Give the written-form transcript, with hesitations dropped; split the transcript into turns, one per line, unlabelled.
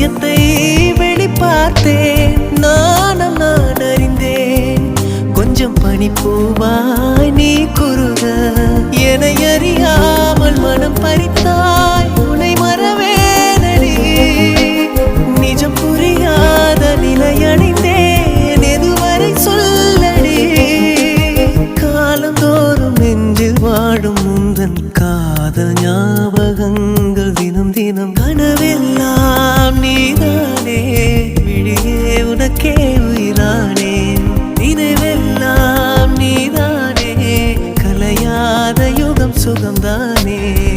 ரகசியத்தை வெளிப்பார்த்தேன். நானும் நான் அறிந்தேன். கொஞ்சம் பனிப்பூவாய் நீ குறுக என்னை அறியாமல் மனம் பறித்தாய். உன்னை மறவேனடி நிஜம் புரியாத நிலையடைந்தேன். எதுவரை சொல்லடி காலந்தோறும் நெஞ்சில் வாடும் முந்தன் காதல் ஞாபகங்கள் தினம் தினம் கனவெல்லாம் நீதானே. விழியே உனக்கே உயிரானேன். நினைவெல்லாம் நீதானே. கலையாத யுகம் சுகம்தானே.